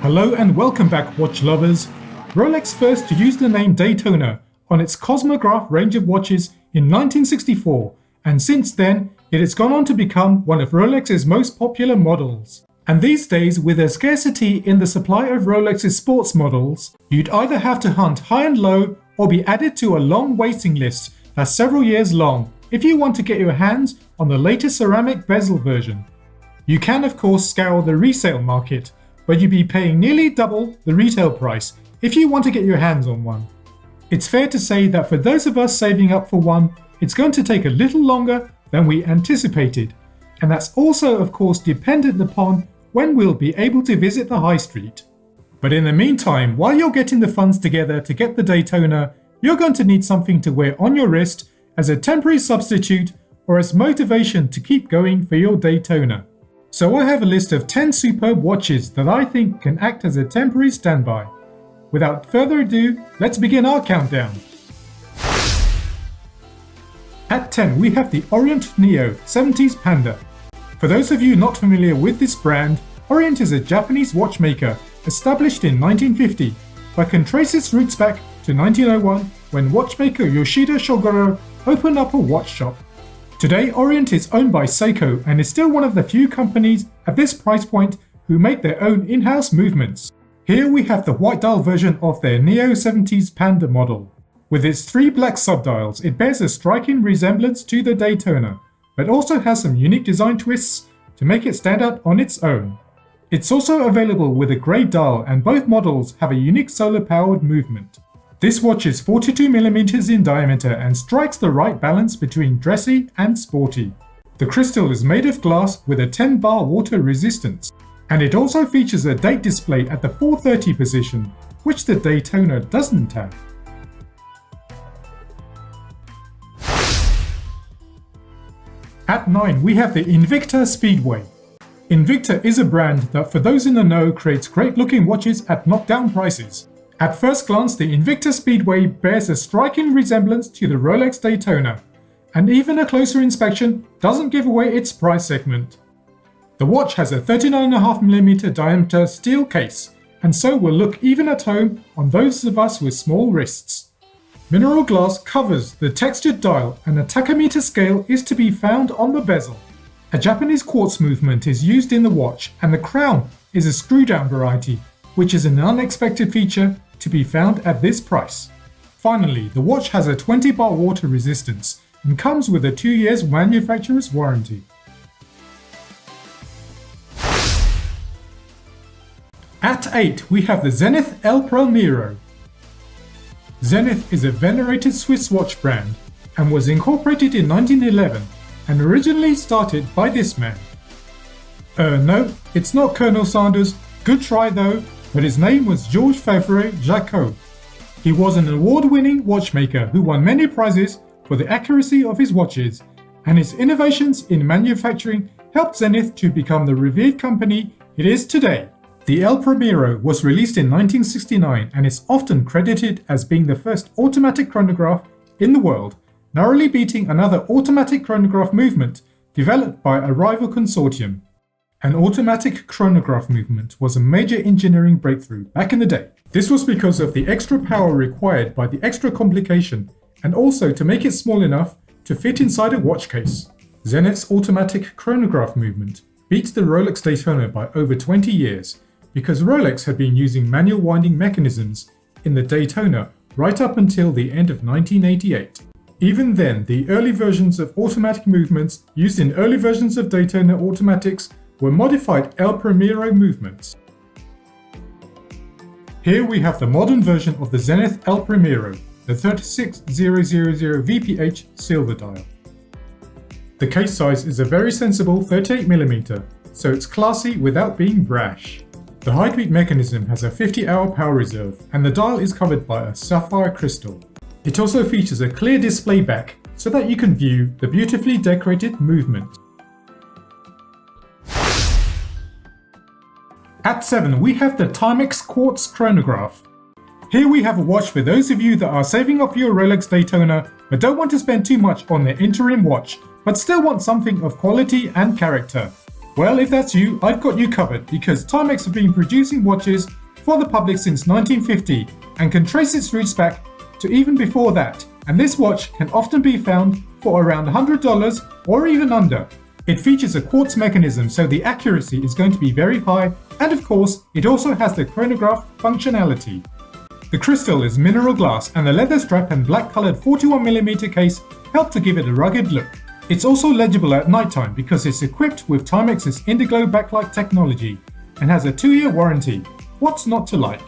Hello and welcome back, watch lovers. Rolex first used the name Daytona on its Chronograph range of watches in 1964, and since then it has gone on to become one of Rolex's most popular models. And these days, with a scarcity in the supply of Rolex's sports models, you'd either have to hunt high and low or be added to a long waiting list that's several years long if you want to get your hands on the latest ceramic bezel version. You can of course scour the resale market, but you'd be paying nearly double the retail price if you want to get your hands on one. It's fair to say that for those of us saving up for one, it's going to take a little longer than we anticipated, and that's also of course dependent upon when we'll be able to visit the high street. But in the meantime, while you're getting the funds together to get the Daytona, you're going to need something to wear on your wrist as a temporary substitute or as motivation to keep going for your Daytona. So I have a list of 10 superb watches that I think can act as a temporary standby. Without further ado, let's begin our countdown. At 10 we have the Orient Neo Panda. For those of you not familiar with this brand, Orient is a Japanese watchmaker established in 1950, but can trace its roots back to 1901 when watchmaker Yoshida Shogoro opened up a watch shop. Today Orient is owned by Seiko and is still one of the few companies at this price point who make their own in-house movements. Here we have the white dial version of their Neo Panda model. With its 3 black subdials, it bears a striking resemblance to the Daytona, but also has some unique design twists to make it stand out on its own. It's also available with a grey dial, and both models have a unique solar-powered movement. This watch is 42mm in diameter and strikes the right balance between dressy and sporty. The crystal is made of glass with a 10 bar water resistance, and it also features a date display at the 4:30 position, which the Daytona doesn't have. At 9 we have the Invicta Speedway. Invicta is a brand that, for those in the know, creates great looking watches at knockdown prices. At first glance, the Invicta Speedway bears a striking resemblance to the Rolex Daytona, and even a closer inspection doesn't give away its price segment. The watch has a 39.5mm diameter steel case, and so will look even at home on those of us with small wrists. Mineral glass covers the textured dial, and a tachymeter scale is to be found on the bezel. A Japanese quartz movement is used in the watch, and the crown is a screw-down variety, which is an unexpected feature to be found at this price. Finally, the watch has a 20 bar water resistance and comes with a 2 years manufacturer's warranty. At 8 we have the Zenith El Primero. Zenith is a venerated Swiss watch brand and was incorporated in 1911 and originally started by this man. No, it's not Colonel Sanders, good try though, but his name was Georges Favre Jacot. He was an award-winning watchmaker who won many prizes for the accuracy of his watches, and his innovations in manufacturing helped Zenith to become the revered company it is today. The El Primero was released in 1969 and is often credited as being the first automatic chronograph in the world, narrowly beating another automatic chronograph movement developed by a rival consortium. An automatic chronograph movement was a major engineering breakthrough back in the day. This was because of the extra power required by the extra complication, and also to make it small enough to fit inside a watch case. Zenith's automatic chronograph movement beats the Rolex Daytona by over 20 years, because Rolex had been using manual winding mechanisms in the Daytona right up until the end of 1988. Even then, the early versions of automatic movements used in early versions of Daytona automatics were modified El Primero movements. Here we have the modern version of the Zenith El Primero, the 36000 VPH silver dial. The case size is a very sensible 38mm, so it's classy without being brash. The hide beat mechanism has a 50-hour power reserve, and the dial is covered by a sapphire crystal. It also features a clear display back so that you can view the beautifully decorated movement. At 7 we have the Timex Quartz Chronograph. Here we have a watch for those of you that are saving up for your Rolex Daytona but don't want to spend too much on their interim watch, but still want something of quality and character. Well, if that's you, I've got you covered because Timex have been producing watches for the public since 1950 and can trace its roots back to even before that, and this watch can often be found for around $100 or even under. It features a quartz mechanism, so the accuracy is going to be very high, and of course, it also has the chronograph functionality. The crystal is mineral glass, and the leather strap and black coloured 41mm case help to give it a rugged look. It's also legible at nighttime because it's equipped with Timex's Indigo backlight technology and has a 2-year warranty. What's not to like?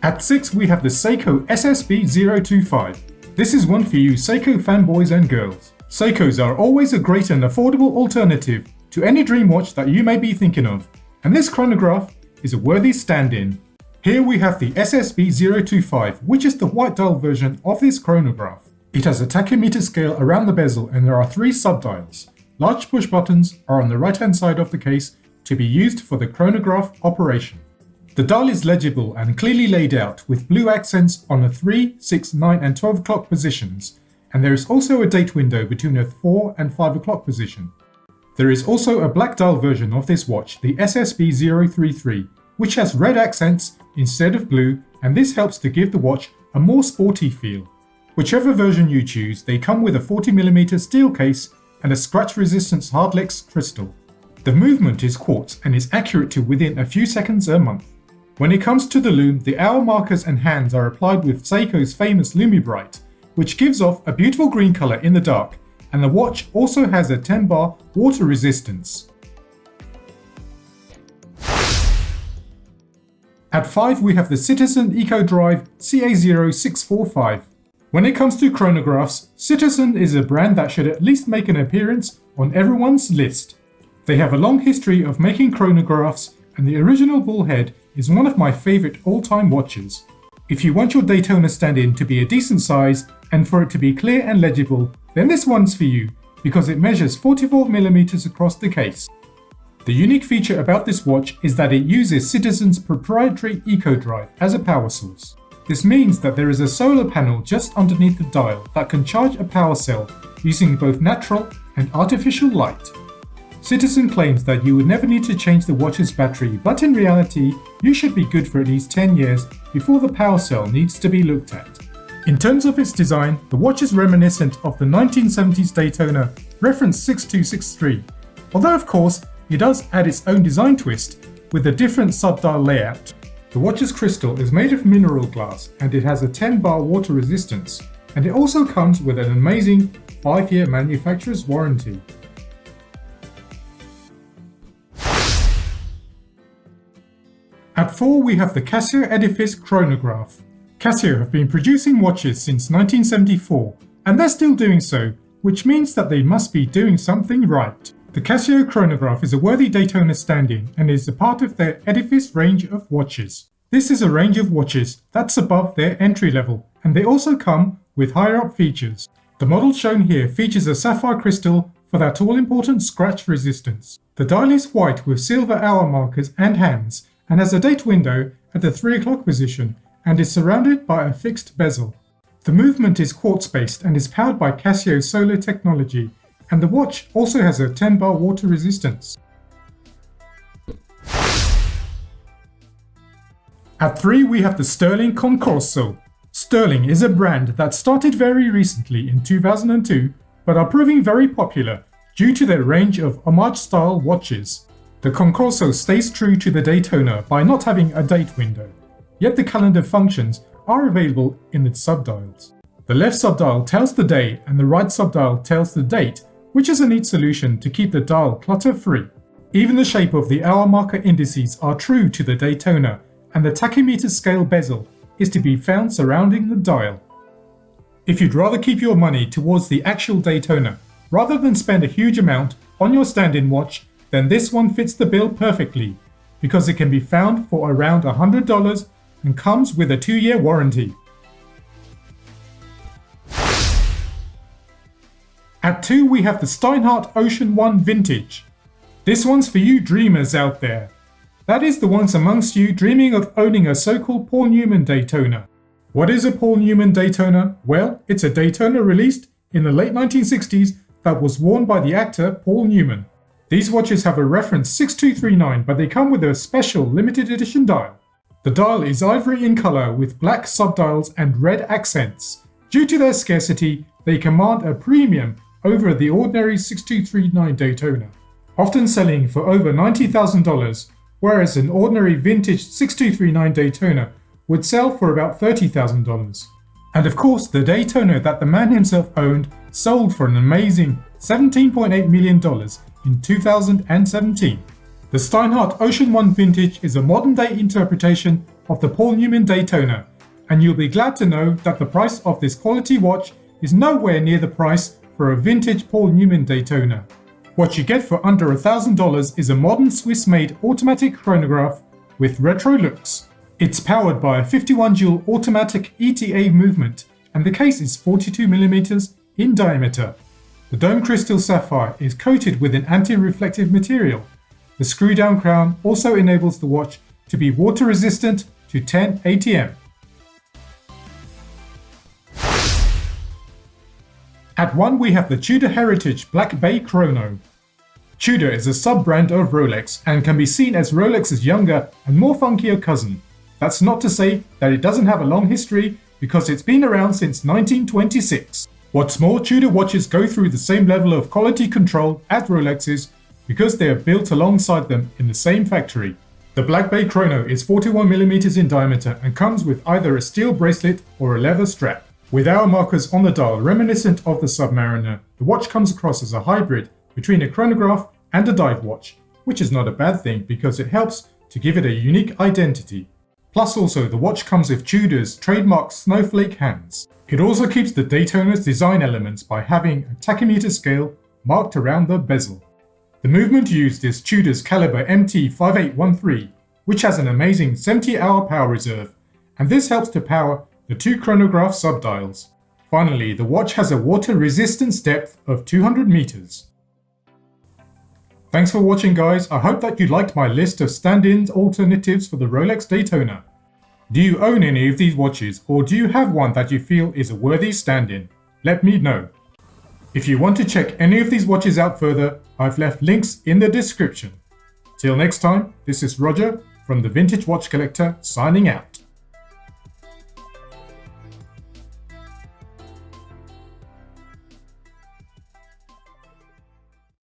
At 6 we have the Seiko SSB025. This is one for you Seiko fanboys and girls. Seikos are always a great and affordable alternative to any dream watch that you may be thinking of, and this chronograph is a worthy stand-in. Here we have the SSB025, which is the white dial version of this chronograph. It has a tachymeter scale around the bezel and there are 3 subdials. Large push buttons are on the right hand side of the case to be used for the chronograph operation. The dial is legible and clearly laid out with blue accents on the 3, 6, 9 and 12 o'clock positions, and there is also a date window between the 4 and 5 o'clock position. There is also a black dial version of this watch, the SSB033, which has red accents instead of blue, and this helps to give the watch a more sporty feel. Whichever version you choose, they come with a 40mm steel case and a scratch-resistant Hardlex crystal. The movement is quartz and is accurate to within a few seconds a month. When it comes to the lume, the hour markers and hands are applied with Seiko's famous LumiBright, which gives off a beautiful green colour in the dark, and the watch also has a 10 bar water resistance. At 5 we have the Citizen EcoDrive CA0645. When it comes to chronographs, Citizen is a brand that should at least make an appearance on everyone's list. They have a long history of making chronographs, and the original bullhead is one of my favourite all-time watches. If you want your Daytona stand-in to be a decent size and for it to be clear and legible, then this one's for you because it measures 44mm across the case. The unique feature about this watch is that it uses Citizen's proprietary EcoDrive as a power source. This means that there is a solar panel just underneath the dial that can charge a power cell using both natural and artificial light. Citizen claims that you would never need to change the watch's battery, but in reality, you should be good for at least 10 years before the power cell needs to be looked at. In terms of its design, the watch is reminiscent of the 1970s Daytona reference 6263, although of course, it does add its own design twist with a different subdial layout. The watch's crystal is made of mineral glass and it has a 10 bar water resistance, and it also comes with an amazing 5-year manufacturer's warranty. At 4 we have the Casio Edifice Chronograph. Casio have been producing watches since 1974, and they're still doing so, which means that they must be doing something right. The Casio Chronograph is a worthy Daytona stand-in and is a part of their Edifice range of watches. This is a range of watches that's above their entry level, and they also come with higher up features. The model shown here features a sapphire crystal for that all-important scratch resistance. The dial is white with silver hour markers and hands, and has a date window at the 3 o'clock position, and is surrounded by a fixed bezel. The movement is quartz-based and is powered by Casio solar technology, and the watch also has a 10 bar water resistance. At 3 we have the Stuhrling Concorso. Stuhrling is a brand that started very recently in 2002, but are proving very popular due to their range of homage-style watches. The Concorso stays true to the Daytona by not having a date window, yet the calendar functions are available in its subdials. The left subdial tells the day and the right subdial tells the date, which is a neat solution to keep the dial clutter-free. Even the shape of the hour marker indices are true to the Daytona, and the tachymeter scale bezel is to be found surrounding the dial. If you'd rather keep your money towards the actual Daytona, rather than spend a huge amount on your stand-in watch, then this one fits the bill perfectly, because it can be found for around $100 and comes with a 2-year warranty. At 2 we have the Steinhardt Ocean 1 Vintage. This one's for you dreamers out there. That is the ones amongst you dreaming of owning a so-called Paul Newman Daytona. What is a Paul Newman Daytona? Well, it's a Daytona released in the late 1960s that was worn by the actor Paul Newman. These watches have a reference 6239, but they come with a special limited edition dial. The dial is ivory in colour with black subdials and red accents. Due to their scarcity, they command a premium over the ordinary 6239 Daytona, often selling for over $90,000, whereas an ordinary vintage 6239 Daytona would sell for about $30,000. And of course, the Daytona that the man himself owned sold for an amazing $17.8 million in 2017. The Steinhardt Ocean 1 Vintage is a modern-day interpretation of the Paul Newman Daytona, and you'll be glad to know that the price of this quality watch is nowhere near the price for a vintage Paul Newman Daytona. What you get for under $1,000 is a modern Swiss-made automatic chronograph with retro looks. It's powered by a 51-joule automatic ETA movement, and the case is 42mm in diameter. The dome crystal sapphire is coated with an anti-reflective material. The screw-down crown also enables the watch to be water resistant to 10 ATM. At 1 we have the Tudor Heritage Black Bay Chrono. Tudor is a sub-brand of Rolex and can be seen as Rolex's younger and more funkier cousin. That's not to say that it doesn't have a long history, because it's been around since 1926. What's more, Tudor watches go through the same level of quality control as Rolex's because they are built alongside them in the same factory. The Black Bay Chrono is 41mm in diameter and comes with either a steel bracelet or a leather strap. With hour markers on the dial reminiscent of the Submariner, the watch comes across as a hybrid between a chronograph and a dive watch, which is not a bad thing because it helps to give it a unique identity. Plus also, the watch comes with Tudor's trademark snowflake hands. It also keeps the Daytona's design elements by having a tachymeter scale marked around the bezel. The movement used is Tudor's caliber MT5813, which has an amazing 70-hour power reserve, and this helps to power the two chronograph subdials. Finally, the watch has a water resistance depth of 200 meters. Thanks for watching, guys. I hope that you liked my list of stand-in alternatives for the Rolex Daytona. Do you own any of these watches, or do you have one that you feel is a worthy stand-in? Let me know. If you want to check any of these watches out further, I've left links in the description. Till next time, this is Roger from the Vintage Watch Collector signing out.